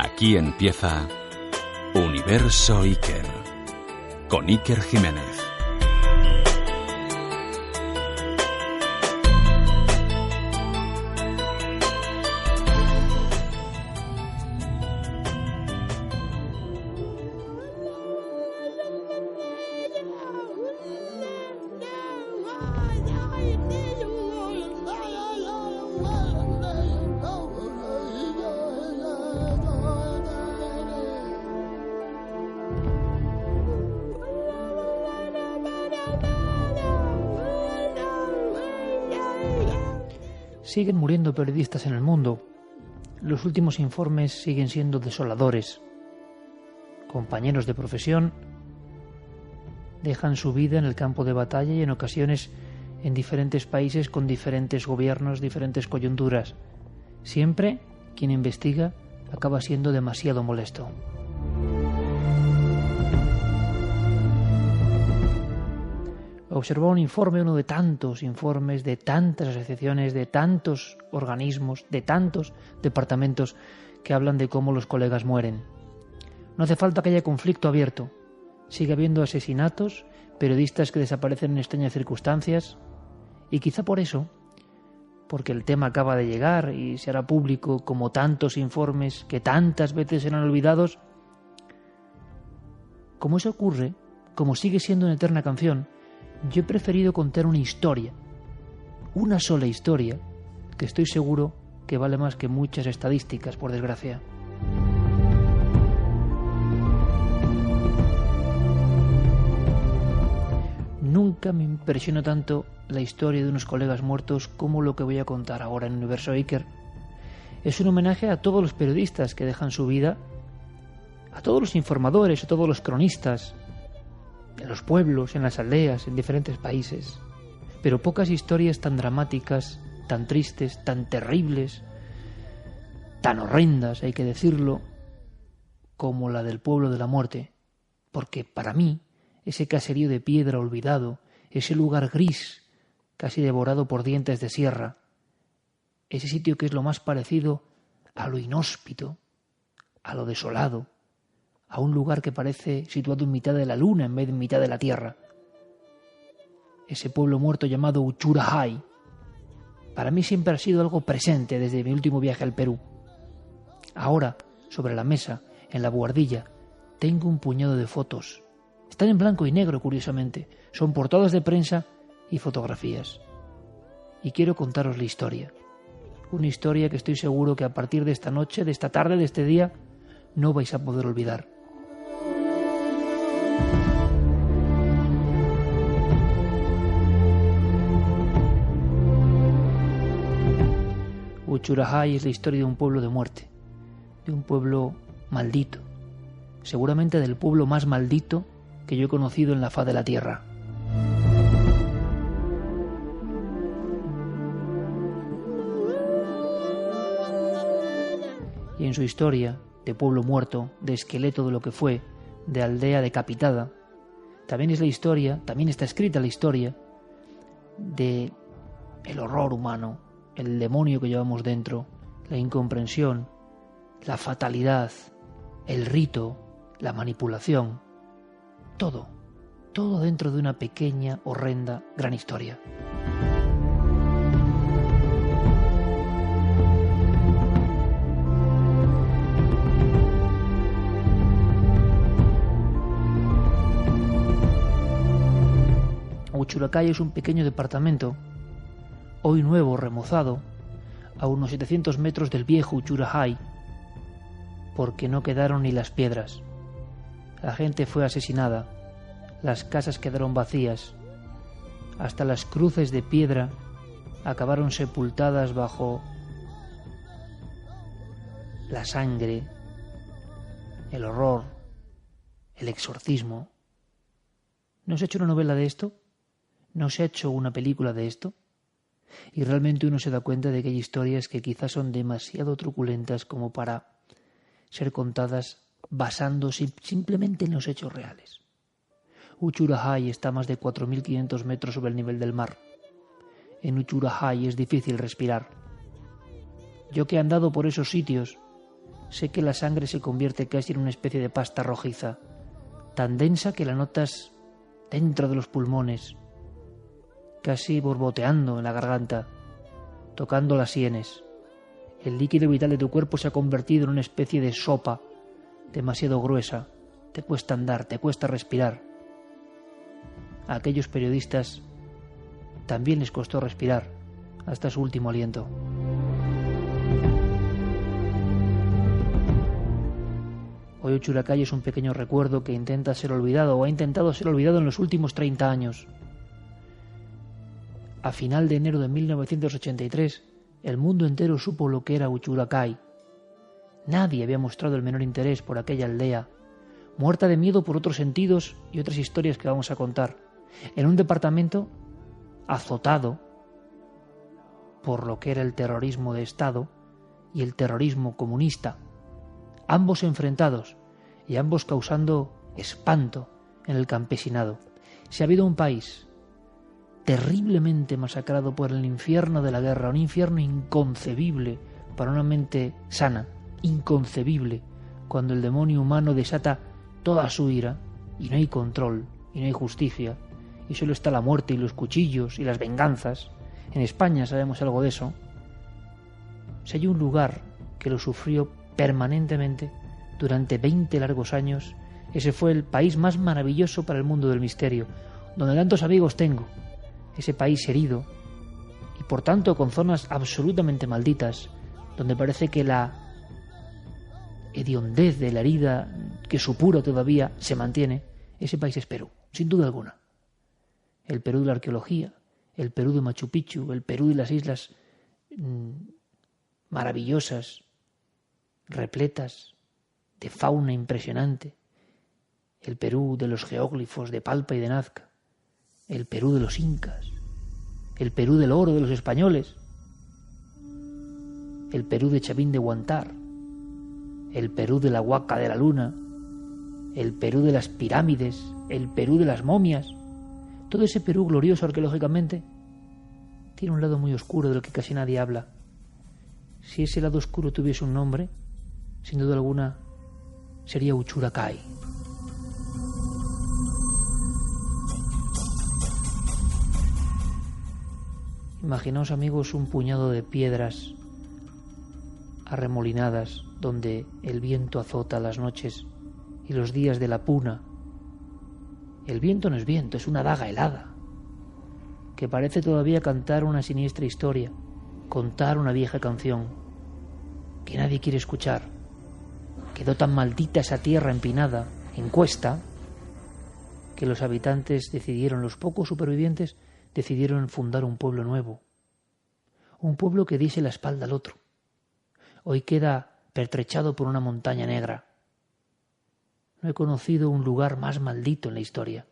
Aquí empieza Universo Iker, con Iker Jiménez. Siguen muriendo periodistas en el mundo. Los últimos informes siguen siendo desoladores. Compañeros de profesión dejan su vida en el campo de batalla y en ocasiones en diferentes países con diferentes gobiernos, diferentes coyunturas. Siempre quien investiga acaba siendo demasiado molesto. Observó un informe, uno de tantos informes, de tantas asociaciones, de tantos organismos, de tantos departamentos que hablan de cómo los colegas mueren. No hace falta que haya conflicto abierto. Sigue habiendo asesinatos, periodistas que desaparecen en extrañas circunstancias, y quizá por eso, porque el tema acaba de llegar y se hará público como tantos informes que tantas veces serán olvidados, como eso ocurre, como sigue siendo una eterna canción, yo he preferido contar una historia, una sola historia, que estoy seguro que vale más que muchas estadísticas, por desgracia. Nunca me impresionó tanto la historia de unos colegas muertos como lo que voy a contar ahora en Universo Iker. Es un homenaje a todos los periodistas que dejan su vida, a todos los informadores, a todos los cronistas, en los pueblos, en las aldeas, en diferentes países. Pero pocas historias tan dramáticas, tan tristes, tan terribles, tan horrendas, hay que decirlo, como la del pueblo de la muerte. Porque para mí, ese caserío de piedra olvidado, ese lugar gris, casi devorado por dientes de sierra, ese sitio que es lo más parecido a lo inhóspito, a lo desolado, a un lugar que parece situado en mitad de la luna en vez de en mitad de la tierra. Ese pueblo muerto llamado Uchurajay, para mí siempre ha sido algo presente desde mi último viaje al Perú. Ahora, sobre la mesa, en la buhardilla, tengo un puñado de fotos. Están en blanco y negro, curiosamente. Son portadas de prensa y fotografías. Y quiero contaros la historia. Una historia que estoy seguro que a partir de esta noche, de esta tarde, de este día, no vais a poder olvidar. Uchurajay es la historia de un pueblo de muerte, de un pueblo maldito, seguramente del pueblo más maldito que yo he conocido en la faz de la tierra. Y en su historia, de pueblo muerto, de esqueleto de lo que fue, de aldea decapitada, también es la historia, también está escrita la historia de el horror humano, el demonio que llevamos dentro, la incomprensión, la fatalidad, el rito, la manipulación, todo dentro de una pequeña, horrenda, gran historia. Uchurajay es un pequeño departamento, hoy nuevo, remozado, a unos 700 metros del viejo Uchurajay, porque no quedaron ni las piedras. La gente fue asesinada, las casas quedaron vacías, hasta las cruces de piedra acabaron sepultadas bajo la sangre, el horror, el exorcismo. ¿No se ha hecho una novela de esto? ¿No se ha hecho una película de esto? Y realmente uno se da cuenta de que hay historias que quizás son demasiado truculentas como para ser contadas basándose simplemente en los hechos reales. Uchurajay está a más de 4.500 metros sobre el nivel del mar. En Uchurajay es difícil respirar. Yo que he andado por esos sitios, sé que la sangre se convierte casi en una especie de pasta rojiza, tan densa que la notas dentro de los pulmones, casi borboteando en la garganta, tocando las sienes. El líquido vital de tu cuerpo se ha convertido en una especie de sopa demasiado gruesa. Te cuesta andar, te cuesta respirar. A aquellos periodistas también les costó respirar hasta su último aliento. Hoy Uchuracay es un pequeño recuerdo que intenta ser olvidado o ha intentado ser olvidado en los últimos 30 años. A final de enero de 1983, el mundo entero supo lo que era Uchuracay. Nadie había mostrado el menor interés por aquella aldea, muerta de miedo por otros sentidos y otras historias que vamos a contar, en un departamento azotado por lo que era el terrorismo de Estado y el terrorismo comunista, ambos enfrentados y ambos causando espanto en el campesinado. Si ha habido un país terriblemente masacrado por el infierno de la guerra, un infierno inconcebible para una mente sana, inconcebible, cuando el demonio humano desata toda su ira y no hay control y no hay justicia y solo está la muerte y los cuchillos y las venganzas. En España sabemos algo de eso. Si hay un lugar que lo sufrió permanentemente durante 20 largos años, ese fue el país más maravilloso para el mundo del misterio, donde tantos amigos tengo. Ese país herido y por tanto con zonas absolutamente malditas, donde parece que la hediondez de la herida que supura todavía se mantiene. Ese país es Perú, sin duda alguna. El Perú de la arqueología, el Perú de Machu Picchu, el Perú de las islas maravillosas, repletas de fauna impresionante, el Perú de los geóglifos de Palpa y de Nazca, el Perú de los incas, el Perú del oro de los españoles, el Perú de Chavín de Huántar, el Perú de la Huaca de la Luna, el Perú de las pirámides, el Perú de las momias. Todo ese Perú glorioso arqueológicamente tiene un lado muy oscuro del que casi nadie habla. Si ese lado oscuro tuviese un nombre, sin duda alguna sería Uchuracay. Imaginaos, amigos, un puñado de piedras arremolinadas donde el viento azota las noches y los días de la puna. El viento no es viento, es una daga helada que parece todavía cantar una siniestra historia, contar una vieja canción que nadie quiere escuchar. Quedó tan maldita esa tierra empinada, en cuesta, que los habitantes decidieron, los pocos supervivientes, decidieron fundar un pueblo nuevo, un pueblo que diese la espalda al otro. Hoy queda pertrechado por una montaña negra. No he conocido un lugar más maldito en la historia.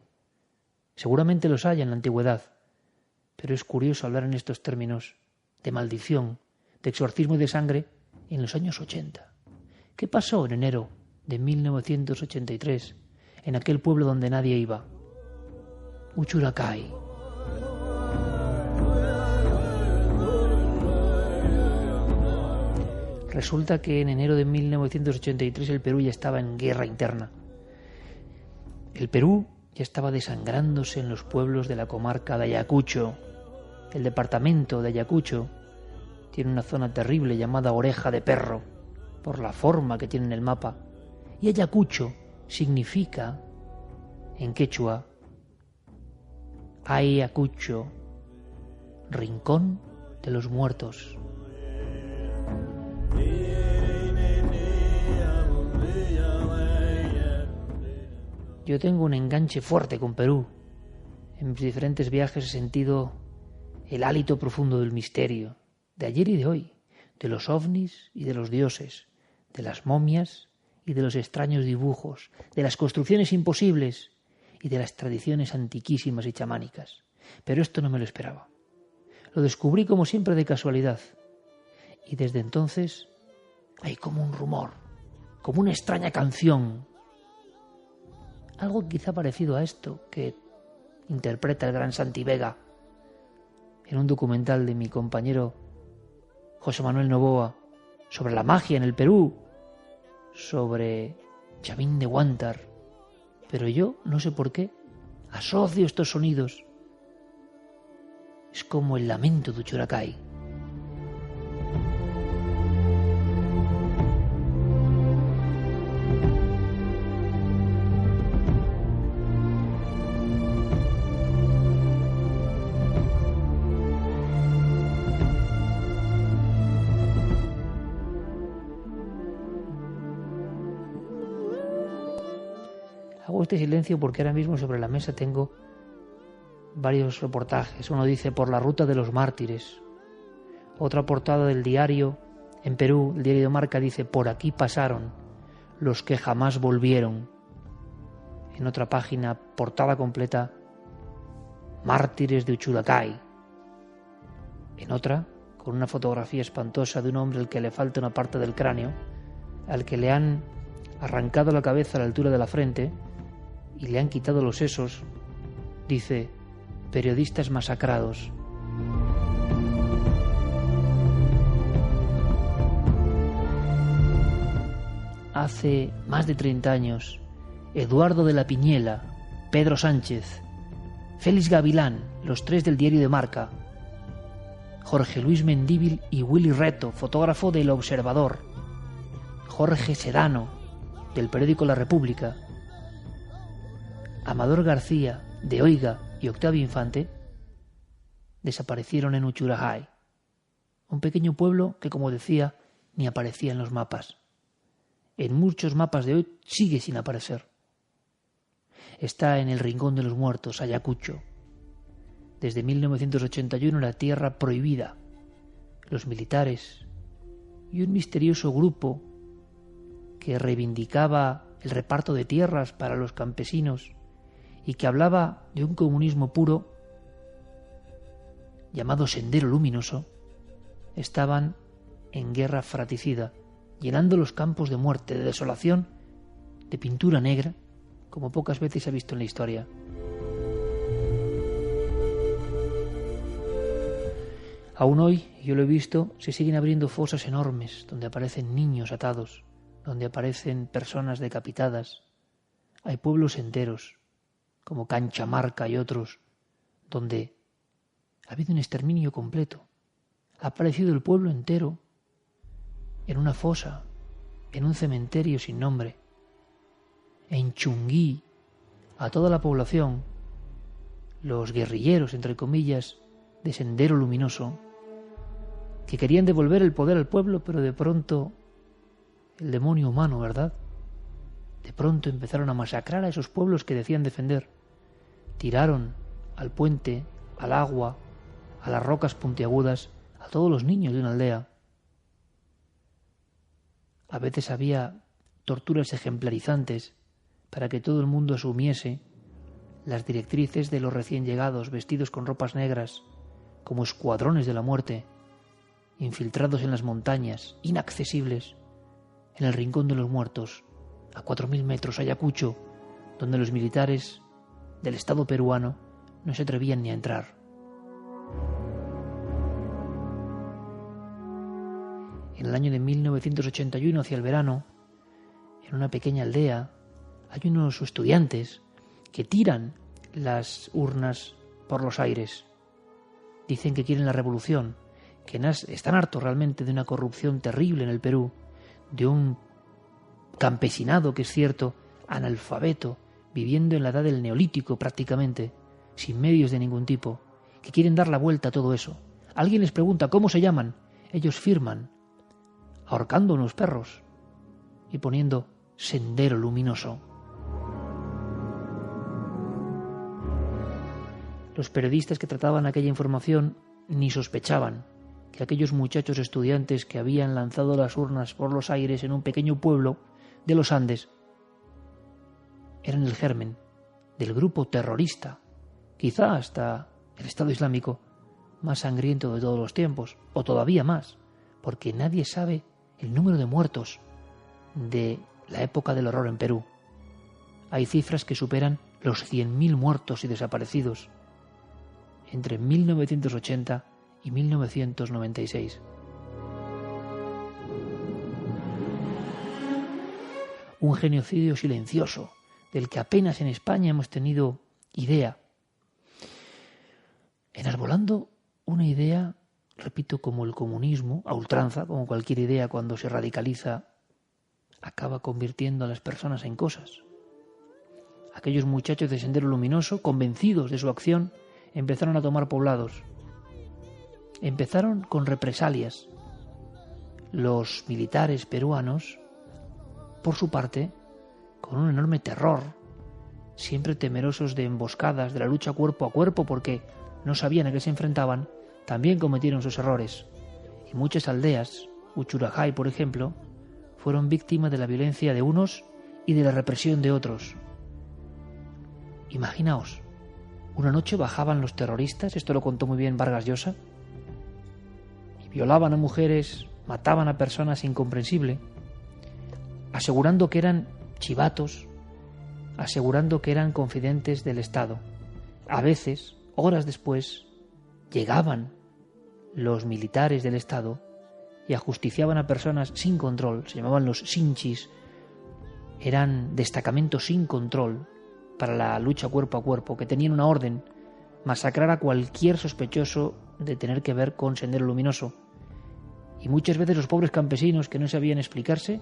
Seguramente los haya en la antigüedad, pero es curioso hablar en estos términos de maldición, de exorcismo y de sangre en los años 80. ¿Qué pasó en enero de 1983 en aquel pueblo donde nadie iba? Uchuracay. Resulta que en enero de 1983 el Perú ya estaba en guerra interna. El Perú ya estaba desangrándose en los pueblos de la comarca de Ayacucho. El departamento de Ayacucho tiene una zona terrible llamada Oreja de Perro, por la forma que tiene en el mapa. Y Ayacucho significa, en quechua, Ayacucho, rincón de los muertos. Yo tengo un enganche fuerte con Perú. En mis diferentes viajes he sentido el hálito profundo del misterio, de ayer y de hoy, de los ovnis y de los dioses, de las momias y de los extraños dibujos, de las construcciones imposibles y de las tradiciones antiquísimas y chamánicas. Pero esto no me lo esperaba. Lo descubrí como siempre de casualidad. Y desde entonces hay como un rumor, como una extraña canción. Algo quizá parecido a esto que interpreta el gran Santi Vega en un documental de mi compañero José Manuel Novoa sobre la magia en el Perú, sobre Chavín de Huántar, pero yo, no sé por qué, asocio estos sonidos. Es como el lamento de Uchuracay. Hago este silencio porque ahora mismo sobre la mesa tengo varios reportajes. Uno dice por la ruta de los mártires. Otra portada del diario en Perú, el diario de Marca, dice por aquí pasaron los que jamás volvieron. En otra página, portada completa, mártires de Uchuracay. En otra, con una fotografía espantosa de un hombre al que le falta una parte del cráneo, al que le han arrancado la cabeza a la altura de la frente y le han quitado los sesos, dice, periodistas masacrados. Hace más de 30 años, Eduardo de la Piñela, Pedro Sánchez, Félix Gavilán, los tres del diario de Marca, Jorge Luis Mendívil y Willy Reto, fotógrafo del Observador, Jorge Sedano, del periódico La República, Amador García, de Oiga, y Octavio Infante, desaparecieron en Uchuracay, un pequeño pueblo que, como decía, ni aparecía en los mapas. En muchos mapas de hoy sigue sin aparecer. Está en el Rincón de los Muertos, Ayacucho. Desde 1981 la tierra prohibida. Los militares y un misterioso grupo que reivindicaba el reparto de tierras para los campesinos y que hablaba de un comunismo puro llamado Sendero Luminoso, estaban en guerra fratricida, llenando los campos de muerte, de desolación, de pintura negra, como pocas veces se ha visto en la historia. Aún hoy, yo lo he visto, se siguen abriendo fosas enormes donde aparecen niños atados, donde aparecen personas decapitadas. Hay pueblos enteros, como Canchamarca y otros, donde ha habido un exterminio completo. Ha aparecido el pueblo entero en una fosa, en un cementerio sin nombre. En Chungui, a toda la población, los guerrilleros, entre comillas, de Sendero Luminoso, que querían devolver el poder al pueblo, pero de pronto el demonio humano, ¿verdad? De pronto empezaron a masacrar a esos pueblos que decían defender. Tiraron al puente, al agua, a las rocas puntiagudas, a todos los niños de una aldea. A veces había torturas ejemplarizantes para que todo el mundo asumiese las directrices de los recién llegados vestidos con ropas negras, como escuadrones de la muerte, infiltrados en las montañas, inaccesibles, en el Rincón de los Muertos, a 4.000 metros, Ayacucho, donde los militares del Estado peruano no se atrevían ni a entrar. En el año de 1981, hacia el verano, en una pequeña aldea, hay unos estudiantes que tiran las urnas por los aires. Dicen que quieren la revolución, que están hartos realmente de una corrupción terrible en el Perú, de un campesinado que es cierto, analfabeto, viviendo en la edad del Neolítico prácticamente, sin medios de ningún tipo, que quieren dar la vuelta a todo eso. Alguien les pregunta cómo se llaman, ellos firman, ahorcando unos perros y poniendo Sendero Luminoso. Los periodistas que trataban aquella información ni sospechaban que aquellos muchachos estudiantes que habían lanzado las urnas por los aires en un pequeño pueblo de los Andes eran el germen del grupo terrorista, quizá hasta el Estado Islámico más sangriento de todos los tiempos, o todavía más, porque nadie sabe el número de muertos de la época del horror en Perú. Hay cifras que superan los 100.000 muertos y desaparecidos entre 1980 y 1996. un genocidio silencioso, del que apenas en España hemos tenido idea. Enarbolando una idea, repito, como el comunismo, a ultranza, como cualquier idea cuando se radicaliza, acaba convirtiendo a las personas en cosas. Aquellos muchachos de Sendero Luminoso, convencidos de su acción, empezaron a tomar poblados. Empezaron con represalias. Los militares peruanos, por su parte, con un enorme terror, siempre temerosos de emboscadas, de la lucha cuerpo a cuerpo, porque no sabían a qué se enfrentaban, también cometieron sus errores. Y muchas aldeas, Uchurajay por ejemplo, fueron víctimas de la violencia de unos y de la represión de otros. Imaginaos, una noche bajaban los terroristas, esto lo contó muy bien Vargas Llosa, y violaban a mujeres, mataban a personas, incomprensible, asegurando que eran chivatos, asegurando que eran confidentes del Estado. A veces, horas después, llegaban los militares del Estado y ajusticiaban a personas sin control, se llamaban los sinchis, eran destacamentos sin control para la lucha cuerpo a cuerpo, que tenían una orden: masacrar a cualquier sospechoso de tener que ver con Sendero Luminoso. Y muchas veces los pobres campesinos que no sabían explicarse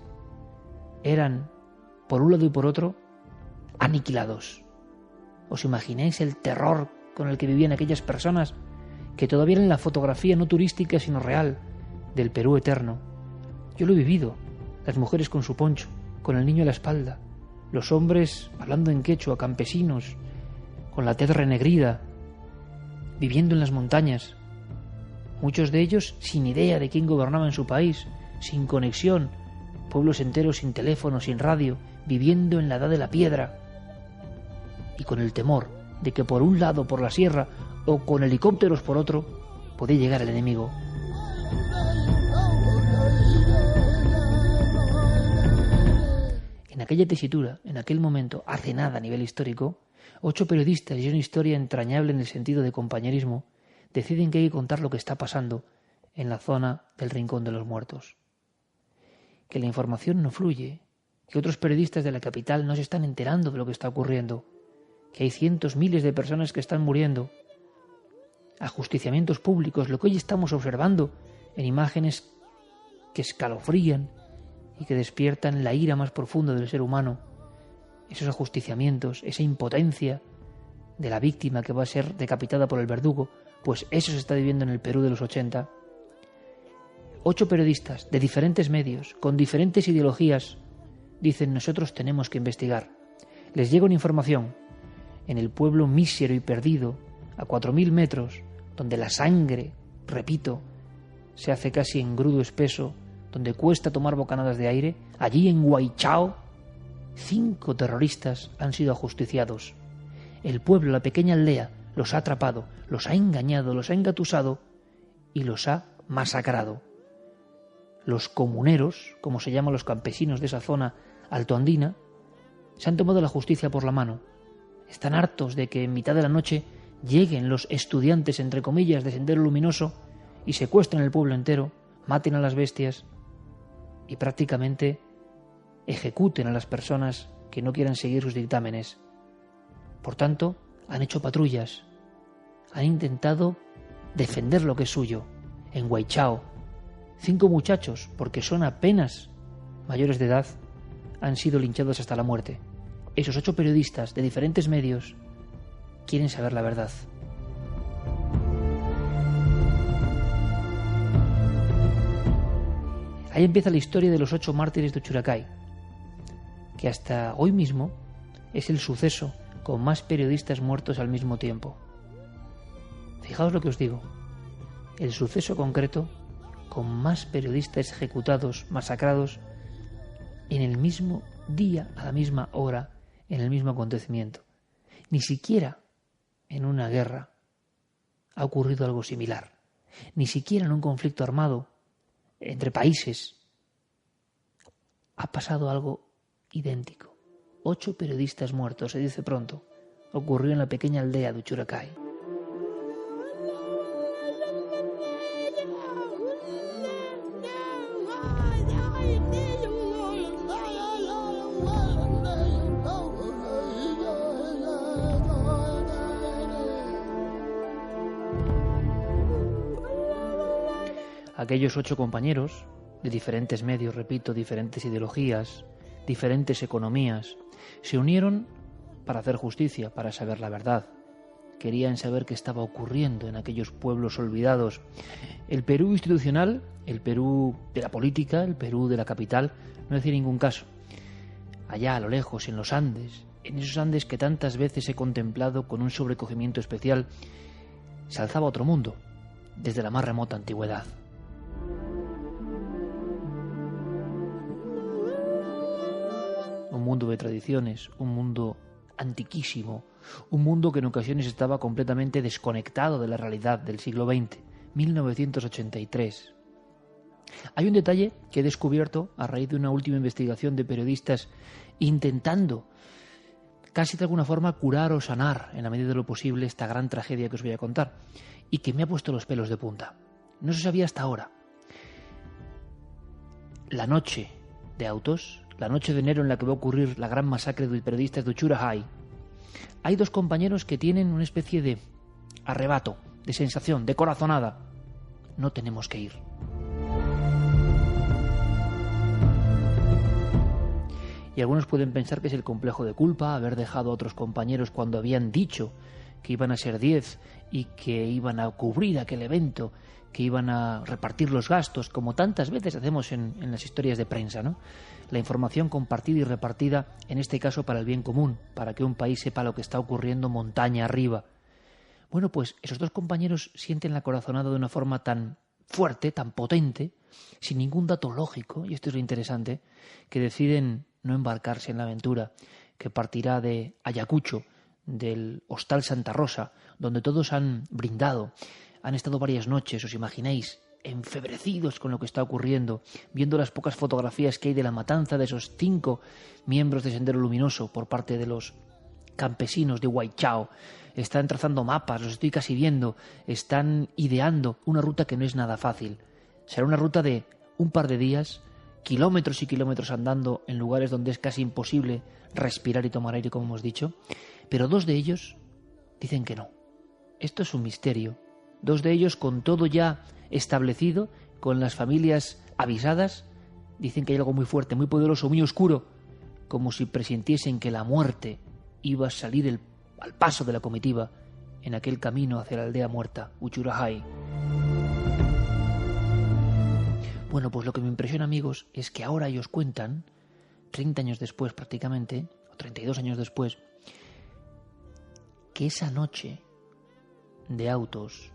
eran, por un lado y por otro, aniquilados. ¿Os imagináis el terror con el que vivían aquellas personas que todavía eran la fotografía no turística sino real del Perú eterno? Yo lo he vivido, las mujeres con su poncho, con el niño a la espalda, los hombres hablando en quechua, campesinos, con la tez renegrida, viviendo en las montañas, muchos de ellos sin idea de quién gobernaba en su país, sin conexión, pueblos enteros sin teléfono, sin radio, viviendo en la edad de la piedra, y con el temor de que por un lado, por la sierra, o con helicópteros por otro, podía llegar el enemigo. En aquella tesitura, en aquel momento, hace nada a nivel histórico, 8 periodistas y una historia entrañable en el sentido de compañerismo deciden que hay que contar lo que está pasando en la zona del Rincón de los Muertos. Que la información no fluye, que otros periodistas de la capital no se están enterando de lo que está ocurriendo, que hay cientos, miles de personas que están muriendo, ajusticiamientos públicos, lo que hoy estamos observando en imágenes que escalofrían y que despiertan la ira más profunda del ser humano, esos ajusticiamientos, esa impotencia de la víctima que va a ser decapitada por el verdugo, pues eso se está viviendo en el Perú de los 80. 8 periodistas de diferentes medios, con diferentes ideologías, dicen: nosotros tenemos que investigar. Les llega una información en el pueblo mísero y perdido, a 4.000 metros, donde la sangre, repito, se hace casi engrudo espeso, donde cuesta tomar bocanadas de aire, allí en Huaychao, 5 terroristas han sido ajusticiados. El pueblo, la pequeña aldea, los ha atrapado, los ha engañado, los ha engatusado y los ha masacrado. Los comuneros, como se llaman los campesinos de esa zona altoandina, se han tomado la justicia por la mano. Están hartos de que en mitad de la noche lleguen los estudiantes, entre comillas, de Sendero Luminoso y secuestren el pueblo entero, maten a las bestias y prácticamente ejecuten a las personas que no quieran seguir sus dictámenes. Por tanto, han hecho patrullas, han intentado defender lo que es suyo. En Huaychao, 5 muchachos, porque son apenas mayores de edad, han sido linchados hasta la muerte. Esos 8 periodistas de diferentes medios quieren saber la verdad. Ahí empieza la historia de los 8 mártires de Uchuracay, que hasta hoy mismo es el suceso con más periodistas muertos al mismo tiempo. Fijaos lo que os digo, el suceso concreto con más periodistas ejecutados, masacrados, en el mismo día, a la misma hora, en el mismo acontecimiento. Ni siquiera en una guerra ha ocurrido algo similar. Ni siquiera en un conflicto armado entre países ha pasado algo idéntico. 8 periodistas muertos, se dice pronto. Ocurrió en la pequeña aldea de Uchuracay. aquellos 8 compañeros, de diferentes medios, repito, diferentes ideologías, diferentes economías, se unieron para hacer justicia, para saber la verdad. Querían saber qué estaba ocurriendo en aquellos pueblos olvidados. El Perú institucional, el Perú de la política, el Perú de la capital, no hacía ningún caso. Allá a lo lejos, en los Andes, en esos Andes que tantas veces he contemplado con un sobrecogimiento especial, se alzaba otro mundo, desde la más remota antigüedad. Un mundo de tradiciones, un mundo antiquísimo, un mundo que en ocasiones estaba completamente desconectado de la realidad del siglo XX, 1983. Hay un detalle que he descubierto a raíz de una última investigación de periodistas intentando, casi de alguna forma, curar o sanar en la medida de lo posible esta gran tragedia que os voy a contar, y que me ha puesto los pelos de punta. No se sabía hasta ahora. La noche de autos, la noche de enero en la que va a ocurrir la gran masacre de periodistas de Uchurajay, hay 2 compañeros que tienen una especie de arrebato, de sensación, de corazonada. No tenemos que ir. Y algunos pueden pensar que es el complejo de culpa, haber dejado a otros compañeros cuando habían dicho que iban a ser 10 y que iban a cubrir aquel evento, que iban a repartir los gastos, como tantas veces hacemos en las historias de prensa, ¿no? La información compartida y repartida, en este caso para el bien común, para que un país sepa lo que está ocurriendo montaña arriba. Bueno, pues esos 2 compañeros sienten la corazonada de una forma tan fuerte, tan potente, sin ningún dato lógico, y esto es lo interesante, que deciden no embarcarse en la aventura, que partirá de Ayacucho, del Hostal Santa Rosa, donde todos han brindado, han estado varias noches, os imagináis, enfebrecidos con lo que está ocurriendo, viendo las pocas fotografías que hay de la matanza de esos 5 miembros de Sendero Luminoso por parte de los campesinos de Huaychao. Están trazando mapas, los estoy casi viendo, están ideando una ruta que no es nada fácil. Será una ruta de un par de días, kilómetros y kilómetros andando en lugares donde es casi imposible respirar y tomar aire, como hemos dicho, pero 2 de ellos dicen que no. Esto es un misterio. 2 de ellos, con todo ya establecido, con las familias avisadas, dicen que hay algo muy fuerte, muy poderoso, muy oscuro, como si presintiesen que la muerte iba a salir al paso de la comitiva en aquel camino hacia la aldea muerta, Uchurajay. Bueno, pues lo que me impresiona, amigos, es que ahora ellos cuentan, 30 años después prácticamente, o 32 años después, que esa noche de autos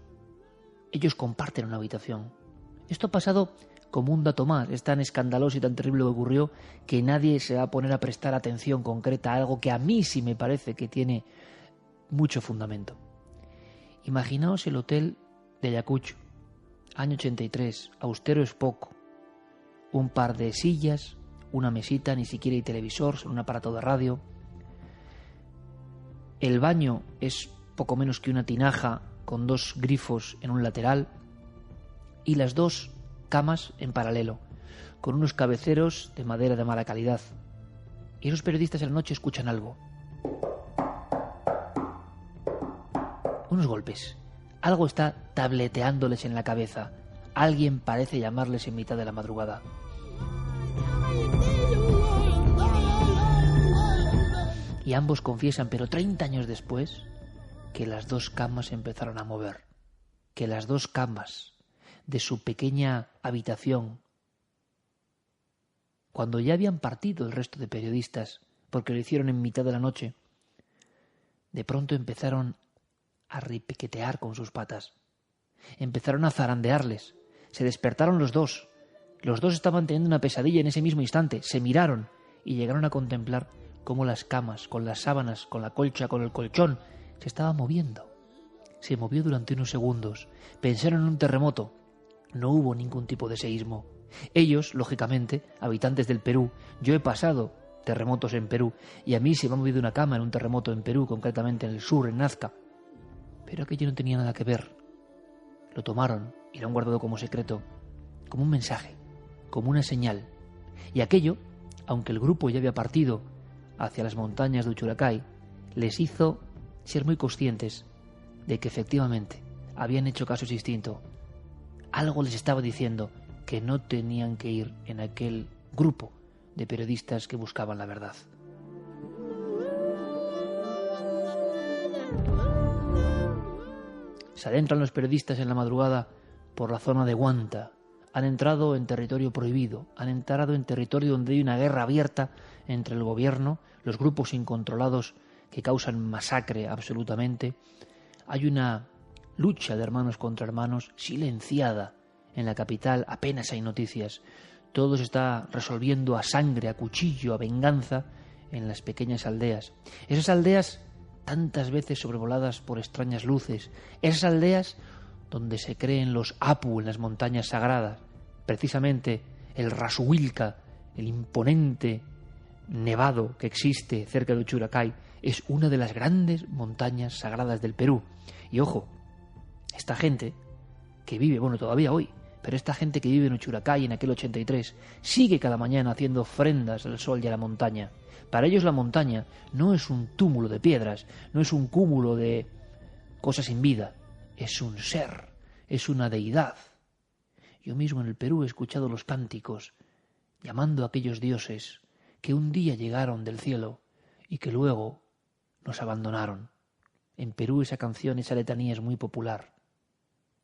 ellos comparten una habitación. Esto ha pasado como un dato más. Es tan escandaloso y tan terrible lo que ocurrió que nadie se va a poner a prestar atención concreta a algo que a mí sí me parece que tiene mucho fundamento. Imaginaos el hotel de Ayacucho, año 83, austero es poco. Un par de sillas, una mesita, ni siquiera hay televisor, solo un aparato de radio. El baño es poco menos que una tinaja con 2 grifos en un lateral y las 2 camas en paralelo, con unos cabeceros de madera de mala calidad. Y esos periodistas en la noche escuchan algo. Unos golpes. Algo está tableteándoles en la cabeza. Alguien parece llamarles en mitad de la madrugada. Y ambos confiesan, pero 30 años después, que las 2 camas se empezaron a mover, que las 2 camas de su pequeña habitación, cuando ya habían partido el resto de periodistas, porque lo hicieron en mitad de la noche, de pronto empezaron a repiquetear con sus patas, empezaron a zarandearles, se despertaron los 2 estaban teniendo una pesadilla en ese mismo instante, se miraron y llegaron a contemplar cómo las camas, con las sábanas, con la colcha, con el colchón, se estaba moviendo. Se movió durante unos segundos. Pensaron en un terremoto. No hubo ningún tipo de seísmo. Ellos, lógicamente, habitantes del Perú, yo he pasado terremotos en Perú y a mí se me ha movido una cama en un terremoto en Perú, concretamente en el sur, en Nazca. Pero aquello no tenía nada que ver. Lo tomaron y lo han guardado como secreto, como un mensaje, como una señal. Y aquello, aunque el grupo ya había partido hacia las montañas de Uchuracay, les hizo ser muy conscientes de que efectivamente habían hecho caso distinto algo les estaba diciendo que no tenían que ir en aquel grupo de periodistas que buscaban la verdad. Se adentran los periodistas en la madrugada por la zona de Guanta. Han entrado en territorio prohibido, han entrado en territorio donde hay una guerra abierta entre el gobierno, los grupos incontrolados que causan masacre absolutamente. Hay una lucha de hermanos contra hermanos silenciada. En la capital apenas hay noticias. Todo se está resolviendo a sangre, a cuchillo, a venganza en las pequeñas aldeas. Esas aldeas tantas veces sobrevoladas por extrañas luces. Esas aldeas donde se creen los Apu en las montañas sagradas. Precisamente el Rasuilca, el imponente nevado que existe cerca de Uchuracay, es una de las grandes montañas sagradas del Perú. Y ojo, esta gente que vive, bueno, todavía hoy, pero esta gente que vive en Uchuracay en aquel 83 sigue cada mañana haciendo ofrendas al sol y a la montaña. Para ellos la montaña no es un túmulo de piedras, no es un cúmulo de cosas sin vida, es un ser, es una deidad. Yo mismo en el Perú he escuchado los cánticos llamando a aquellos dioses que un día llegaron del cielo y que luego nos abandonaron. En Perú esa canción, esa letanía es muy popular.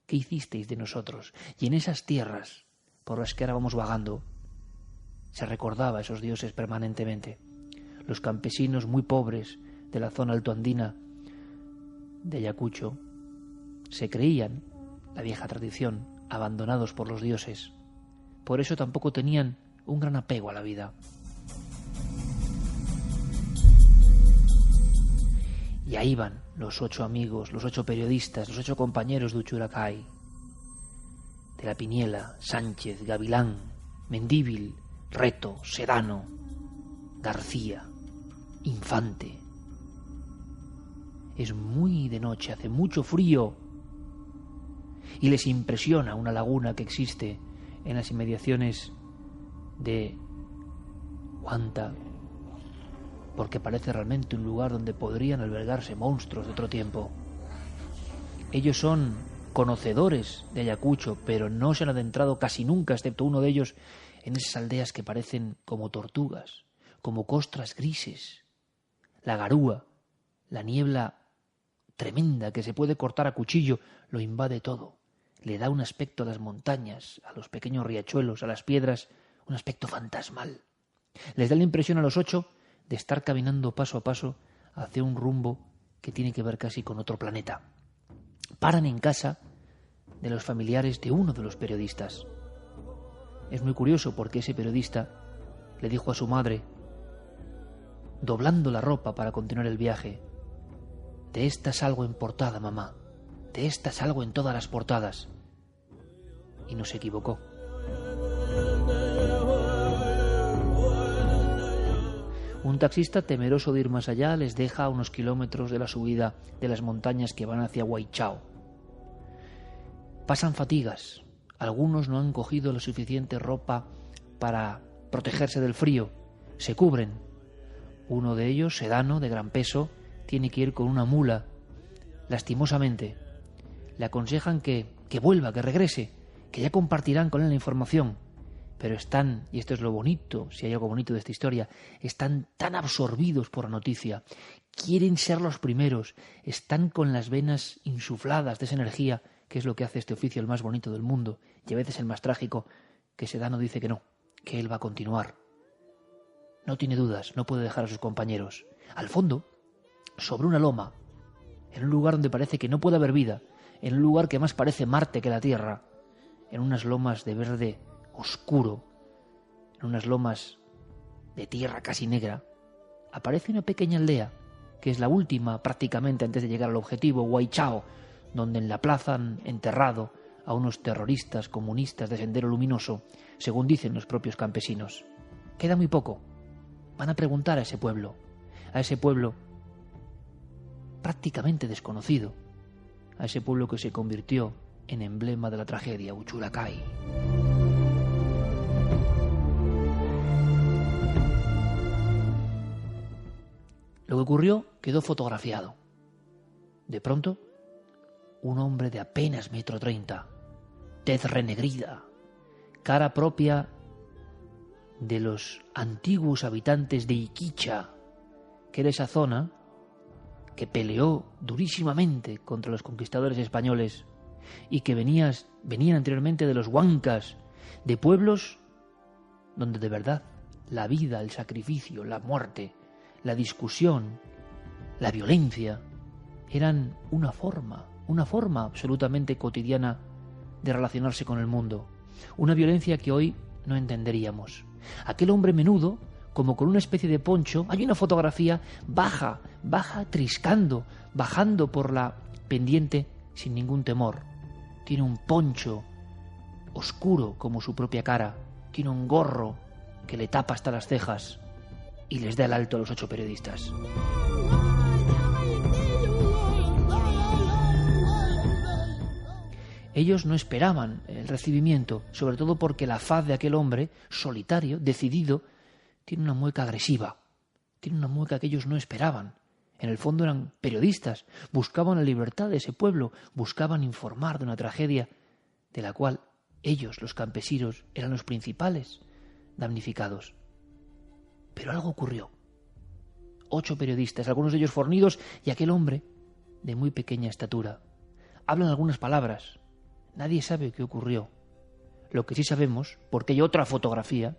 ¿Qué hicisteis de nosotros? Y en esas tierras por las que ahora vamos vagando se recordaba a esos dioses permanentemente. Los campesinos muy pobres de la zona altoandina de Ayacucho se creían, la vieja tradición, abandonados por los dioses. Por eso tampoco tenían un gran apego a la vida. Y ahí van los 8 amigos, los 8 periodistas, los 8 compañeros de Uchuracay, de la Piniela, Sánchez, Gavilán, Mendívil, Reto, Sedano, García, Infante. Es muy de noche, hace mucho frío y les impresiona una laguna que existe en las inmediaciones de Guanta, porque parece realmente un lugar donde podrían albergarse monstruos de otro tiempo. Ellos son conocedores de Ayacucho, pero no se han adentrado casi nunca, excepto uno de ellos, en esas aldeas que parecen como tortugas, como costras grises. La garúa, la niebla tremenda que se puede cortar a cuchillo, lo invade todo. Le da un aspecto a las montañas, a los pequeños riachuelos, a las piedras, un aspecto fantasmal. Les da la impresión a los 8 de estar caminando paso a paso hacia un rumbo que tiene que ver casi con otro planeta. Paran en casa de los familiares de uno de los periodistas. Es muy curioso porque ese periodista le dijo a su madre, doblando la ropa para continuar el viaje: de esta salgo en portada, mamá, de esta salgo en todas las portadas. Y no se equivocó. Un taxista, temeroso de ir más allá, les deja a unos kilómetros de la subida de las montañas que van hacia Huaychao. Pasan fatigas. Algunos no han cogido la suficiente ropa para protegerse del frío. Se cubren. Uno de ellos, Sedano, de gran peso, tiene que ir con una mula. Lastimosamente. Le aconsejan que vuelva, que regrese, que ya compartirán con él la información. Pero están, y esto es lo bonito, si hay algo bonito de esta historia, están tan absorbidos por la noticia, quieren ser los primeros, están con las venas insufladas de esa energía, que es lo que hace este oficio el más bonito del mundo, y a veces el más trágico, que Sedano dice que no, que él va a continuar. No tiene dudas, no puede dejar a sus compañeros. Al fondo, sobre una loma, en un lugar donde parece que no puede haber vida, en un lugar que más parece Marte que la Tierra, en unas lomas de verde oscuro, en unas lomas de tierra casi negra, aparece una pequeña aldea, que es la última prácticamente antes de llegar al objetivo, Huaychao, donde en la plaza han enterrado a unos terroristas comunistas de Sendero Luminoso, según dicen los propios campesinos. Queda muy poco. Van a preguntar a ese pueblo prácticamente desconocido, a ese pueblo que se convirtió en emblema de la tragedia, Uchuracay. Lo que ocurrió quedó fotografiado. De pronto, un hombre de apenas 1,30 m, tez renegrida, cara propia de los antiguos habitantes de Iquicha, que era esa zona que peleó durísimamente contra los conquistadores españoles y que venían anteriormente de los huancas, de pueblos donde de verdad la vida, el sacrificio, la muerte, la discusión, la violencia eran una forma absolutamente cotidiana de relacionarse con el mundo, una violencia que hoy no entenderíamos. Aquel hombre menudo, como con una especie de poncho, hay una fotografía, baja triscando, bajando por la pendiente sin ningún temor. Tiene un poncho oscuro como su propia cara, tiene un gorro que le tapa hasta las cejas y les da el alto a los 8 periodistas. Ellos no esperaban el recibimiento, sobre todo porque la faz de aquel hombre, solitario, decidido, tiene una mueca agresiva, tiene una mueca que ellos no esperaban. En el fondo eran periodistas, buscaban la libertad de ese pueblo, buscaban informar de una tragedia de la cual ellos, los campesinos, eran los principales damnificados. Pero algo ocurrió. 8 periodistas, algunos de ellos fornidos, y aquel hombre de muy pequeña estatura. Hablan algunas palabras. Nadie sabe qué ocurrió. Lo que sí sabemos, porque hay otra fotografía,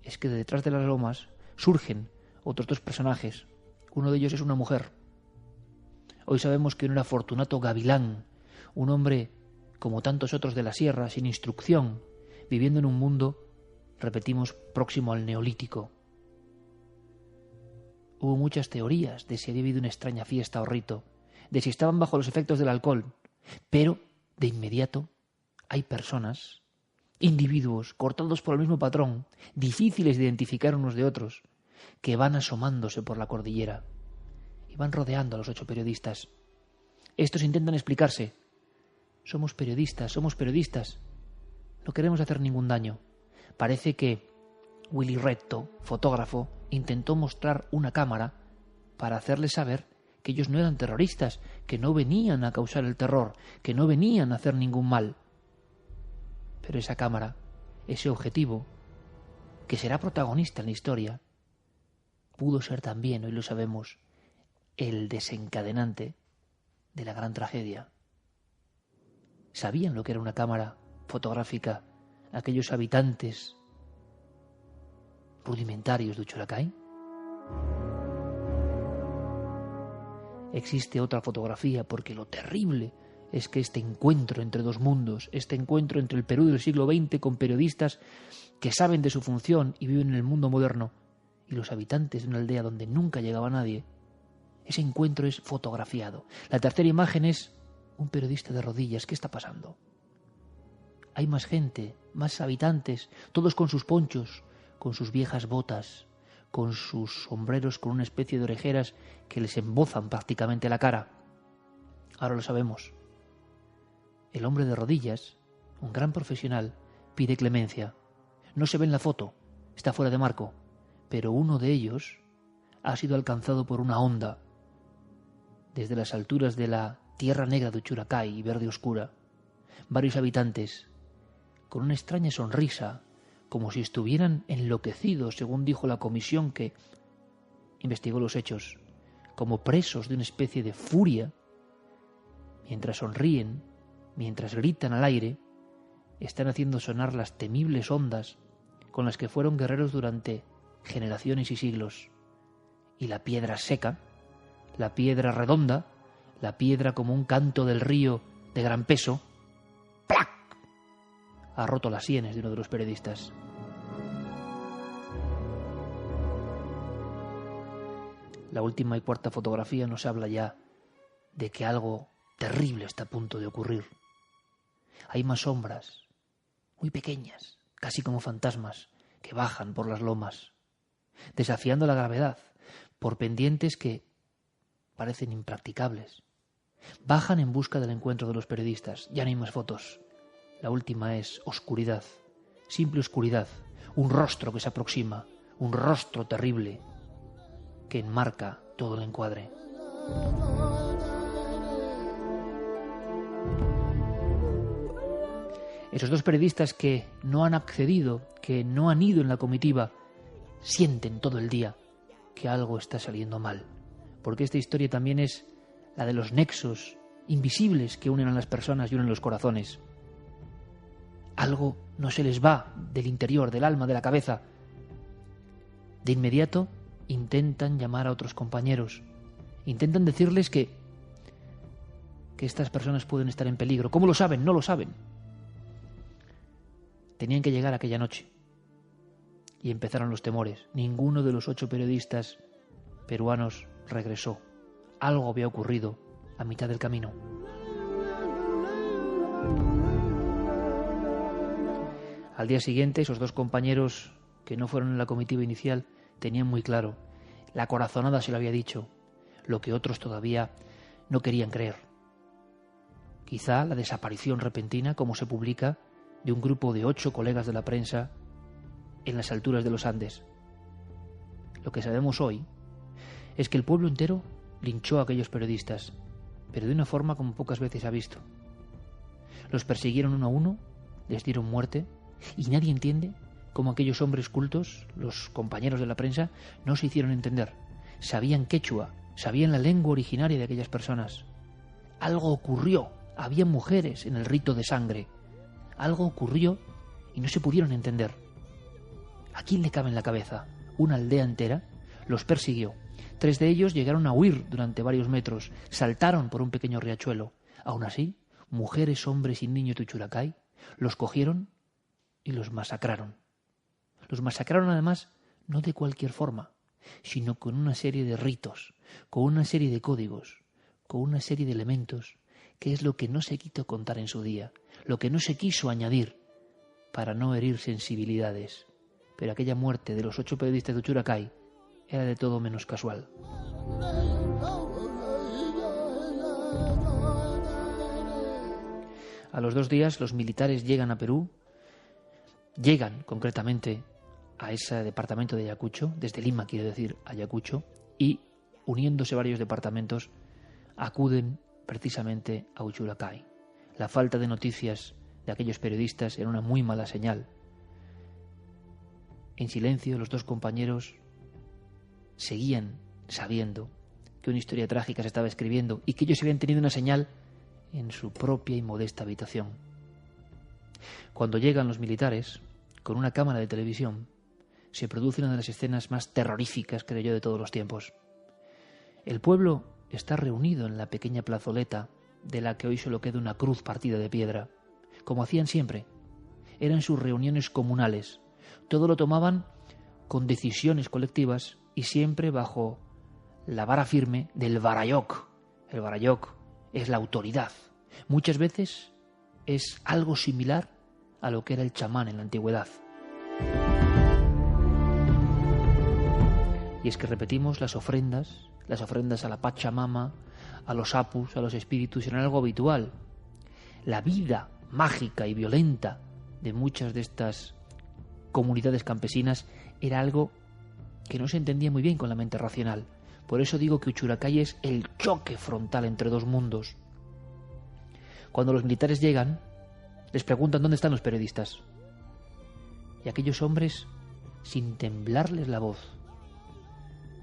es que detrás de las lomas surgen otros 2 personajes. Uno de ellos es una mujer. Hoy sabemos que no era Fortunato Gavilán, un hombre como tantos otros de la sierra, sin instrucción, viviendo en un mundo, repetimos, próximo al neolítico. Hubo muchas teorías de si había habido una extraña fiesta o rito, de si estaban bajo los efectos del alcohol, pero de inmediato hay personas, individuos cortados por el mismo patrón, difíciles de identificar unos de otros, que van asomándose por la cordillera y van rodeando a los 8 periodistas. Estos intentan explicarse. Somos periodistas, no queremos hacer ningún daño. Parece que Willy Retto, fotógrafo, intentó mostrar una cámara para hacerles saber que ellos no eran terroristas, que no venían a causar el terror, que no venían a hacer ningún mal. Pero esa cámara, ese objetivo, que será protagonista en la historia, pudo ser también, hoy lo sabemos, el desencadenante de la gran tragedia. ¿Sabían lo que era una cámara fotográfica aquellos habitantes rudimentarios de Uchuracay? Existe otra fotografía, porque lo terrible es que este encuentro entre 2 mundos, este encuentro entre el Perú del siglo XX con periodistas que saben de su función y viven en el mundo moderno, y los habitantes de una aldea donde nunca llegaba nadie, ese encuentro es fotografiado. La tercera imagen es un periodista de rodillas. ¿Qué está pasando? Hay más gente, más habitantes, todos con sus ponchos, con sus viejas botas, con sus sombreros con una especie de orejeras que les embozan prácticamente la cara. Ahora lo sabemos. El hombre de rodillas, un gran profesional, pide clemencia. No se ve en la foto, está fuera de marco, pero uno de ellos ha sido alcanzado por una onda desde las alturas de la Tierra Negra de Uchuracay y Verde Oscura. Varios habitantes, con una extraña sonrisa, como si estuvieran enloquecidos, según dijo la comisión que investigó los hechos, como presos de una especie de furia, mientras sonríen, mientras gritan al aire, están haciendo sonar las temibles ondas con las que fueron guerreros durante generaciones y siglos. Y la piedra seca, la piedra redonda, la piedra como un canto del río de gran peso, ¡plac!, ha roto las sienes de uno de los periodistas. La última y cuarta fotografía nos habla ya de que algo terrible está a punto de ocurrir. Hay más sombras, muy pequeñas, casi como fantasmas, que bajan por las lomas, desafiando la gravedad, por pendientes que parecen impracticables. Bajan en busca del encuentro de los periodistas. Ya no hay más fotos. La última es oscuridad, simple oscuridad, un rostro que se aproxima, un rostro terrible que enmarca todo el encuadre. Esos 2 periodistas que no han accedido, que no han ido en la comitiva, sienten todo el día que algo está saliendo mal. Porque esta historia también es la de los nexos invisibles que unen a las personas y unen los corazones. Algo no se les va del interior, del alma, de la cabeza. De inmediato intentan llamar a otros compañeros. Intentan decirles que estas personas pueden estar en peligro. ¿Cómo lo saben? No lo saben. Tenían que llegar aquella noche. Y empezaron los temores. Ninguno de los 8 periodistas peruanos regresó. Algo había ocurrido a mitad del camino. Al día siguiente, esos 2 compañeros que no fueron en la comitiva inicial tenían muy claro. La corazonada se lo había dicho, lo que otros todavía no querían creer. Quizá la desaparición repentina, como se publica, de un grupo de 8 colegas de la prensa en las alturas de los Andes. Lo que sabemos hoy es que el pueblo entero linchó a aquellos periodistas, pero de una forma como pocas veces ha visto. Los persiguieron uno a uno, les dieron muerte, y nadie entiende cómo aquellos hombres cultos, los compañeros de la prensa, no se hicieron entender. Sabían quechua, sabían la lengua originaria de aquellas personas. Algo ocurrió, había mujeres en el rito de sangre. Algo ocurrió y no se pudieron entender. ¿A quién le cabe en la cabeza? Una aldea entera los persiguió. 3 de ellos llegaron a huir durante varios metros, saltaron por un pequeño riachuelo. Aún así, mujeres, hombres y niños de Uchuracay los cogieron y los masacraron. Los masacraron además no de cualquier forma, sino con una serie de ritos, con una serie de códigos, con una serie de elementos, que es lo que no se quiso contar en su día, lo que no se quiso añadir para no herir sensibilidades. Pero aquella muerte de los 8 periodistas de Uchuracay era de todo menos casual. A los 2 días los militares llegan a Perú, llegan concretamente a ese departamento de Ayacucho, desde Lima quiero decir Ayacucho, y uniéndose varios departamentos acuden precisamente a Uchuracay. La falta de noticias de aquellos periodistas era una muy mala señal. En silencio los 2 compañeros seguían sabiendo que una historia trágica se estaba escribiendo y que ellos habían tenido una señal en su propia y modesta habitación. Cuando llegan los militares, con una cámara de televisión, se produce una de las escenas más terroríficas, creo yo, de todos los tiempos. El pueblo está reunido en la pequeña plazoleta de la que hoy solo queda una cruz partida de piedra, como hacían siempre. Eran sus reuniones comunales. Todo lo tomaban con decisiones colectivas y siempre bajo la vara firme del Varayoc. El Varayoc es la autoridad. Muchas veces es algo similar a lo que era el chamán en la antigüedad. Y es que repetimos, las ofrendas a la Pachamama, a los apus, a los espíritus, eran algo habitual. La vida mágica y violenta de muchas de estas comunidades campesinas era algo que no se entendía muy bien con la mente racional. Por eso digo que Uchuracay es el choque frontal entre 2 mundos. Cuando los militares llegan, les preguntan dónde están los periodistas. Y aquellos hombres, sin temblarles la voz,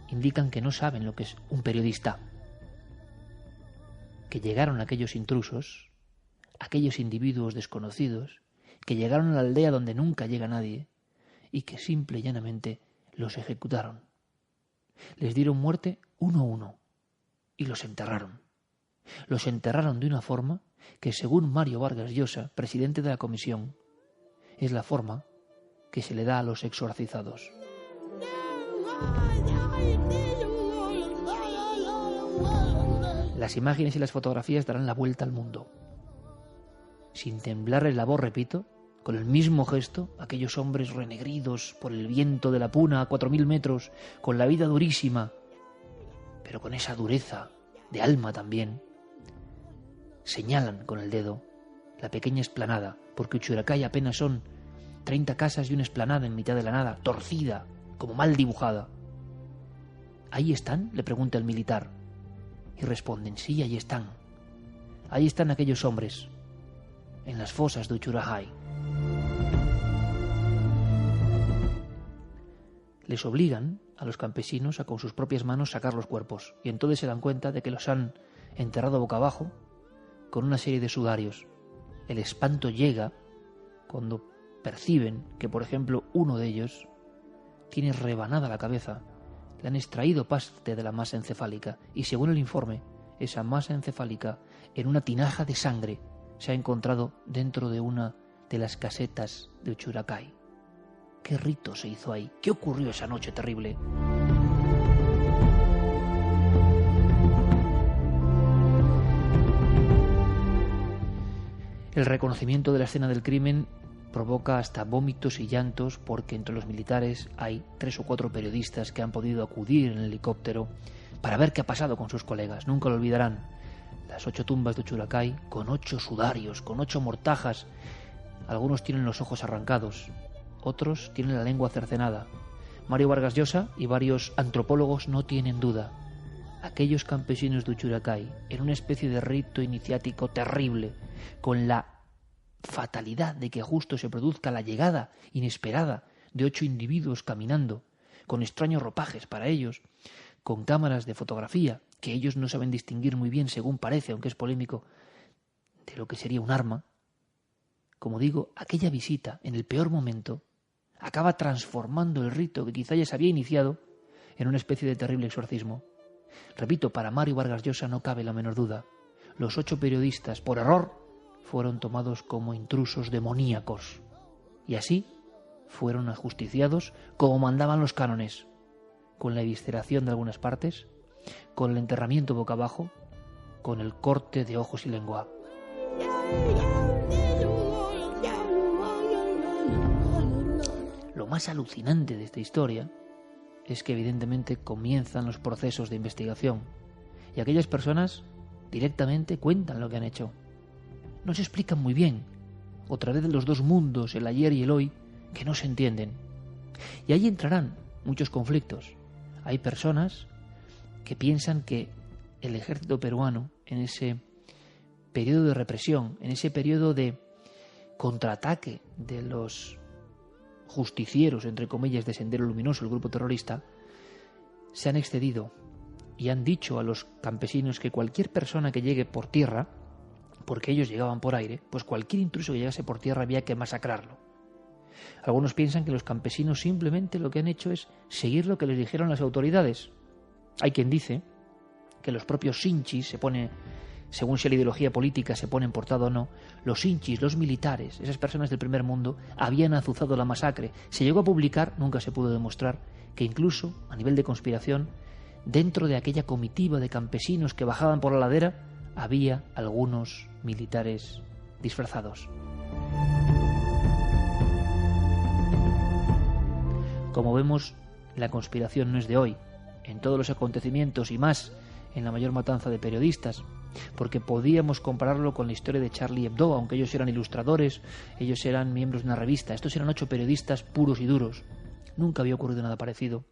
indican que no saben lo que es un periodista. Que llegaron aquellos intrusos, aquellos individuos desconocidos, que llegaron a la aldea donde nunca llega nadie, y que simple y llanamente los ejecutaron. Les dieron muerte uno a uno y los enterraron. Los enterraron de una forma que, según Mario Vargas Llosa, presidente de la comisión, es la forma que se le da a los exorcizados. Las imágenes y las fotografías darán la vuelta al mundo. Sin temblarles la voz, repito, con el mismo gesto, aquellos hombres renegridos por el viento de la Puna a 4.000 metros, con la vida durísima, pero con esa dureza de alma también, señalan con el dedo la pequeña explanada, porque Uchuracay apenas son 30 casas y una explanada en mitad de la nada, torcida, como mal dibujada. ¿Ahí están?, le pregunta el militar. Y responden, sí, ahí están. Ahí están aquellos hombres, en las fosas de Uchuracay. les obligan a los campesinos a con sus propias manos sacar los cuerpos, y entonces se dan cuenta de que los han enterrado boca abajo con una serie de sudarios. El espanto llega cuando perciben que, por ejemplo, uno de ellos tiene rebanada la cabeza. Le han extraído parte de la masa encefálica y, según el informe, esa masa encefálica en una tinaja de sangre se ha encontrado dentro de una de las casetas de Uchucchacay. ¿Qué rito se hizo ahí? ¿Qué ocurrió esa noche terrible? El reconocimiento de la escena del crimen provoca hasta vómitos y llantos, porque entre los militares hay 3 o 4 periodistas que han podido acudir en el helicóptero para ver qué ha pasado con sus colegas. Nunca lo olvidarán. Las 8 tumbas de Uchucchacay con 8 sudarios, con 8 mortajas. Algunos tienen los ojos arrancados, otros tienen la lengua cercenada. Mario Vargas Llosa y varios antropólogos no tienen duda. Aquellos campesinos de Uchucchacay, en una especie de rito iniciático terrible, con la fatalidad de que justo se produzca la llegada inesperada de 8 individuos caminando, con extraños ropajes para ellos, con cámaras de fotografía que ellos no saben distinguir muy bien, según parece, aunque es polémico, de lo que sería un arma. Como digo, aquella visita, en el peor momento, acaba transformando el rito que quizá ya se había iniciado en una especie de terrible exorcismo. Repito, para Mario Vargas Llosa no cabe la menor duda. Los 8 periodistas, por error, fueron tomados como intrusos demoníacos, y así fueron ajusticiados como mandaban los cánones, con la evisceración de algunas partes, con el enterramiento boca abajo, con el corte de ojos y lengua. Lo más alucinante de esta historia es que evidentemente comienzan los procesos de investigación, y aquellas personas directamente cuentan lo que han hecho. No se explican muy bien, otra vez los dos mundos, el ayer y el hoy, que no se entienden. Y ahí entrarán muchos conflictos. Hay personas que piensan que el ejército peruano, en ese periodo de represión, en ese periodo de contraataque de los justicieros, entre comillas, de Sendero Luminoso, el grupo terrorista, se han excedido y han dicho a los campesinos que cualquier persona que llegue por tierra, porque ellos llegaban por aire, pues cualquier intruso que llegase por tierra había que masacrarlo. Algunos piensan que los campesinos simplemente lo que han hecho es seguir lo que les dijeron las autoridades. Hay quien dice que los propios sinchis según si la ideología política se pone en portada o no, los sinchis, los militares, esas personas del primer mundo, habían azuzado la masacre. Se llegó a publicar, nunca se pudo demostrar, que incluso, a nivel de conspiración, dentro de aquella comitiva de campesinos que bajaban por la ladera, había algunos militares disfrazados. Como vemos, la conspiración no es de hoy. En todos los acontecimientos y más en la mayor matanza de periodistas, porque podíamos compararlo con la historia de Charlie Hebdo, aunque ellos eran ilustradores, ellos eran miembros de una revista. Estos eran 8 periodistas puros y duros. Nunca había ocurrido nada parecido.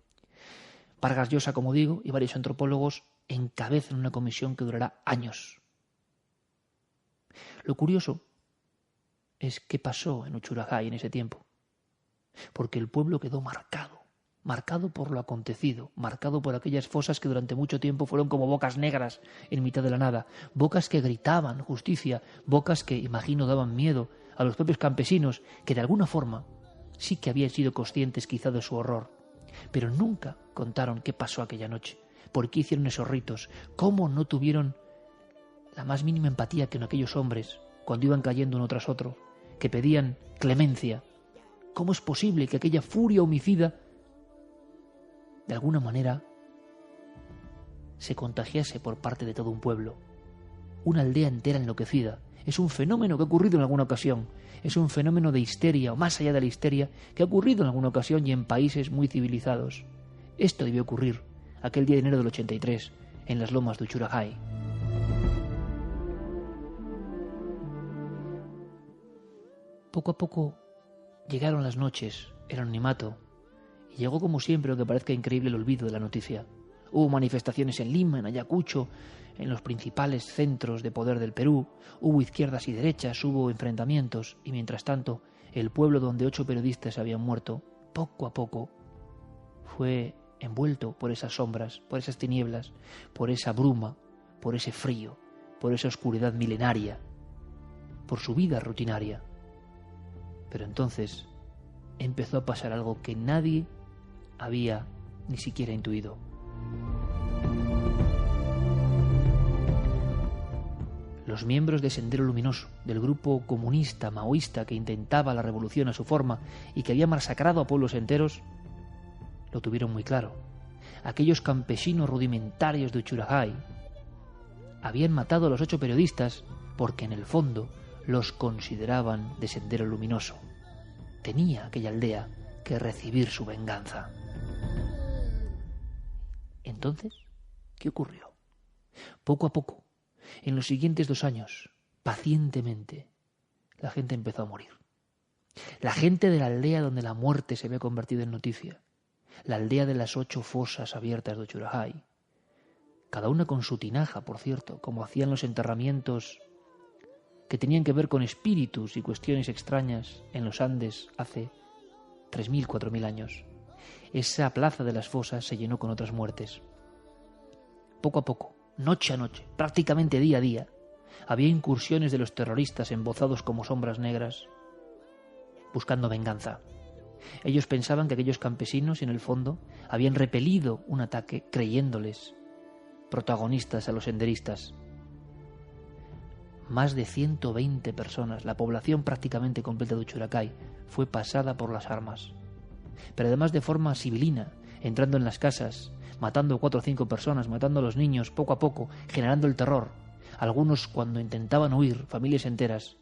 Vargas Llosa, como digo, y varios antropólogos encabezan una comisión que durará años. Lo curioso es qué pasó en Uchucchacay en ese tiempo, porque el pueblo quedó marcado por lo acontecido, marcado por aquellas fosas que durante mucho tiempo fueron como bocas negras en mitad de la nada, bocas que gritaban justicia, bocas que, imagino, daban miedo a los propios campesinos, que de alguna forma sí que habían sido conscientes quizá de su horror, pero nunca contaron qué pasó aquella noche, por qué hicieron esos ritos, cómo no tuvieron la más mínima empatía que en aquellos hombres, cuando iban cayendo uno tras otro, que pedían clemencia. ¿Cómo es posible que aquella furia homicida de alguna manera se contagiase por parte de todo un pueblo, una aldea entera enloquecida? Es un fenómeno que ha ocurrido en alguna ocasión, es un fenómeno de histeria, o más allá de la histeria, que ha ocurrido en alguna ocasión y en países muy civilizados. Esto debió ocurrir aquel día de enero del 83, en las lomas de Uchucchacay. Poco a poco llegaron las noches, el anonimato, y llegó como siempre, aunque parezca increíble, el olvido de la noticia. Hubo manifestaciones en Lima, en Ayacucho, en los principales centros de poder del Perú, hubo izquierdas y derechas, hubo enfrentamientos, y mientras tanto, el pueblo donde 8 periodistas habían muerto, poco a poco, fue envuelto por esas sombras, por esas tinieblas, por esa bruma, por ese frío, por esa oscuridad milenaria, por su vida rutinaria. Pero entonces empezó a pasar algo que nadie había ni siquiera intuido. Los miembros de Sendero Luminoso, del grupo comunista maoísta que intentaba la revolución a su forma y que había masacrado a pueblos enteros, lo tuvieron muy claro. Aquellos campesinos rudimentarios de Uchurajay habían matado a los 8 periodistas porque en el fondo los consideraban de Sendero Luminoso. Tenía aquella aldea que recibir su venganza. Entonces, ¿qué ocurrió? Poco a poco, en los siguientes 2 años, pacientemente, la gente empezó a morir. La gente de la aldea donde la muerte se había convertido en noticia. La aldea de las 8 fosas abiertas de Uchurajay. Cada una con su tinaja, por cierto, como hacían los enterramientos que tenían que ver con espíritus y cuestiones extrañas en los Andes hace 3.000, 4.000 años. Esa plaza de las fosas se llenó con otras muertes. Poco a poco, noche a noche, prácticamente día a día, había incursiones de los terroristas embozados como sombras negras, buscando venganza. Ellos pensaban que aquellos campesinos, en el fondo, habían repelido un ataque creyéndoles protagonistas a los senderistas. Más de 120 personas, la población prácticamente completa de Uchurajay, fue pasada por las armas. Pero además de forma civilina, entrando en las casas, matando 4 o 5 personas, matando a los niños poco a poco, generando el terror. Algunos, cuando intentaban huir, familias enteras.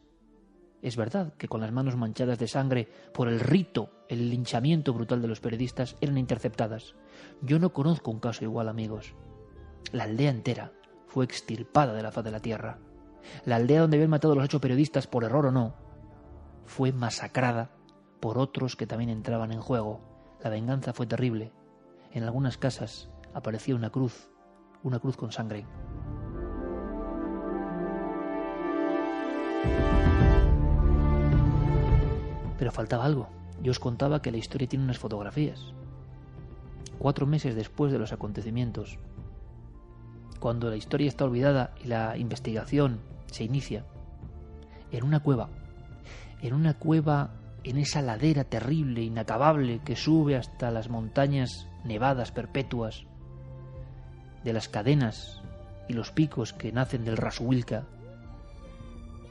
Es verdad que con las manos manchadas de sangre por el rito, el linchamiento brutal de los periodistas, eran interceptadas. Yo no conozco un caso igual, amigos. La aldea entera fue extirpada de la faz de la tierra. La aldea donde habían matado a los 8 periodistas, por error o no, fue masacrada por otros que también entraban en juego. La venganza fue terrible. En algunas casas aparecía una cruz con sangre. Pero faltaba algo. Yo os contaba que la historia tiene unas fotografías. 4 meses después de los acontecimientos, cuando la historia está olvidada y la investigación se inicia, en una cueva, en esa ladera terrible, inacabable, que sube hasta las montañas nevadas perpetuas de las cadenas y los picos que nacen del Rasuilca,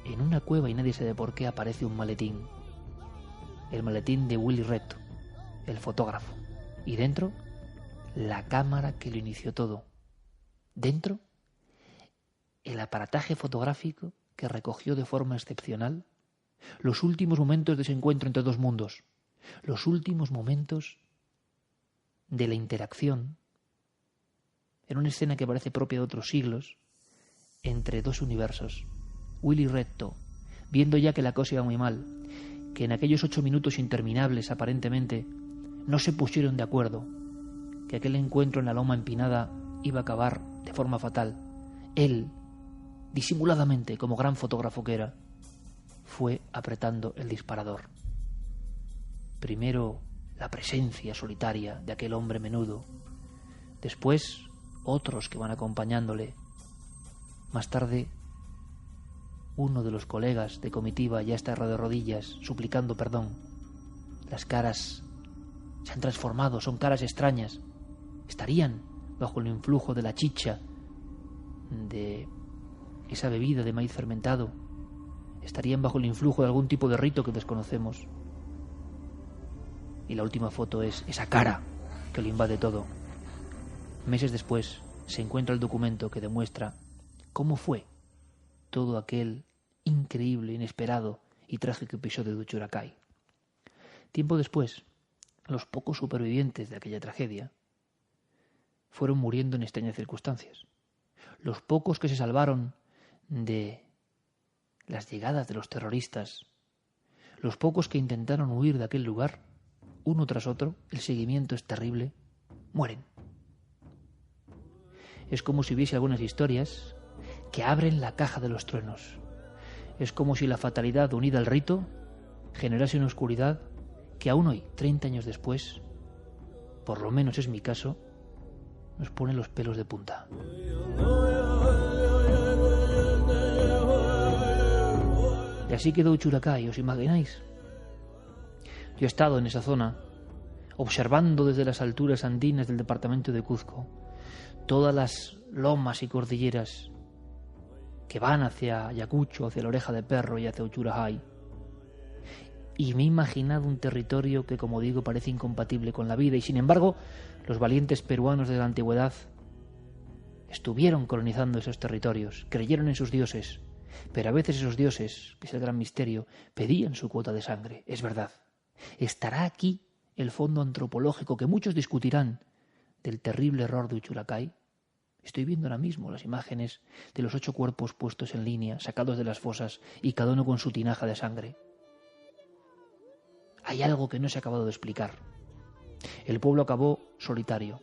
en una cueva, y nadie sabe por qué, aparece un maletín. El maletín de Willy Reto, el fotógrafo. Y dentro, la cámara que lo inició todo. Dentro, el aparataje fotográfico que recogió de forma excepcional los últimos momentos de ese encuentro entre 2 mundos. Los últimos momentos de la interacción, en una escena que parece propia de otros siglos, entre 2 universos. Willy Reto, viendo ya que la cosa iba muy mal, que en aquellos 8 minutos interminables aparentemente no se pusieron de acuerdo, que aquel encuentro en la loma empinada iba a acabar de forma fatal, él, disimuladamente, como gran fotógrafo que era, fue apretando el disparador. Primero la presencia solitaria de aquel hombre menudo, después otros que van acompañándole. Más tarde, uno de los colegas de comitiva ya está de rodillas, suplicando perdón. Las caras se han transformado, son caras extrañas. Estarían bajo el influjo de la chicha, de esa bebida de maíz fermentado. Estarían bajo el influjo de algún tipo de rito que desconocemos. Y la última foto es esa cara que lo invade todo. Meses después se encuentra el documento que demuestra cómo fue todo aquel increíble, inesperado y trágico episodio de Uchurajay. Tiempo después, los pocos supervivientes de aquella tragedia fueron muriendo en extrañas circunstancias. Los pocos que se salvaron de las llegadas de los terroristas, los pocos que intentaron huir de aquel lugar, uno tras otro, el seguimiento es terrible, mueren. Es como si hubiese algunas historias que abren la caja de los truenos. Es como si la fatalidad unida al rito generase una oscuridad que aún hoy, 30 años después, por lo menos es mi caso, nos pone los pelos de punta. Y así quedó Uchuracay, ¿os imagináis? Yo he estado en esa zona, observando desde las alturas andinas del departamento de Cuzco todas las lomas y cordilleras que van hacia Ayacucho, hacia la Oreja de Perro y hacia Uchuracay. Y me he imaginado un territorio que, como digo, parece incompatible con la vida, y sin embargo, los valientes peruanos de la antigüedad estuvieron colonizando esos territorios, creyeron en sus dioses, pero a veces esos dioses, que es el gran misterio, pedían su cuota de sangre, es verdad. ¿Estará aquí el fondo antropológico que muchos discutirán del terrible error de Uchuracay? Estoy viendo ahora mismo las imágenes de los 8 cuerpos puestos en línea, sacados de las fosas, y cada uno con su tinaja de sangre. Hay algo que no se ha acabado de explicar. El pueblo acabó solitario.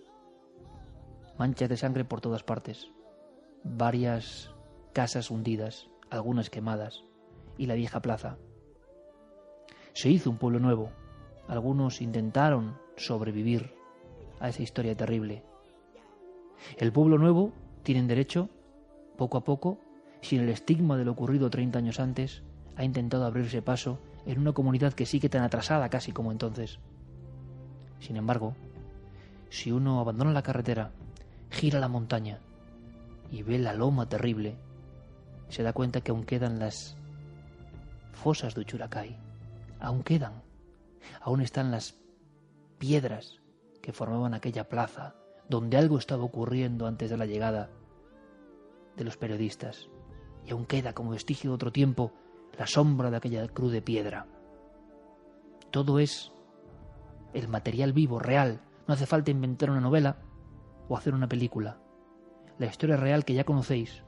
Manchas de sangre por todas partes. Varias casas hundidas, algunas quemadas, y la vieja plaza. Se hizo un pueblo nuevo. Algunos intentaron sobrevivir a esa historia terrible. El pueblo nuevo tienen derecho, poco a poco, sin el estigma de lo ocurrido 30 años antes, ha intentado abrirse paso en una comunidad que sigue tan atrasada casi como entonces. Sin embargo, si uno abandona la carretera, gira la montaña y ve la loma terrible, se da cuenta que aún quedan las fosas de Uchuracay, aún quedan, aún están las piedras que formaban aquella plaza donde algo estaba ocurriendo antes de la llegada de los periodistas, y aún queda como vestigio de otro tiempo la sombra de aquella cruz de piedra. Todo es el material vivo, real. No hace falta inventar una novela o hacer una película. La historia real que ya conocéis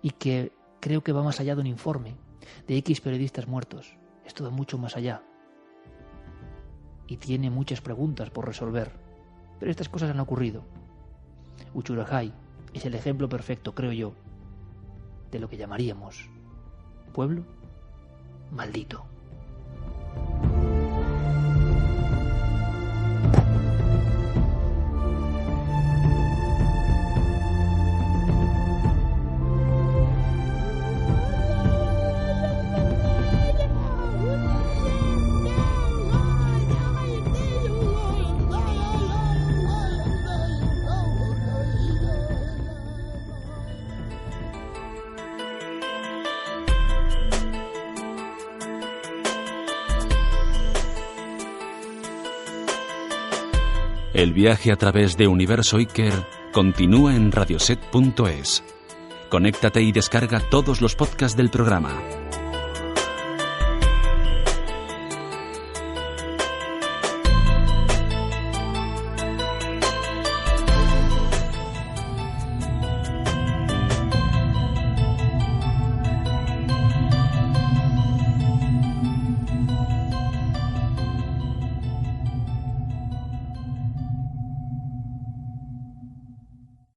y que creo que va más allá de un informe de X periodistas muertos. Esto va mucho más allá y tiene muchas preguntas por resolver. Pero estas cosas han ocurrido. Uchuracay es el ejemplo perfecto, creo yo, de lo que llamaríamos pueblo maldito. El viaje a través de Universo Iker continúa en radioset.es. Conéctate y descarga todos los podcasts del programa.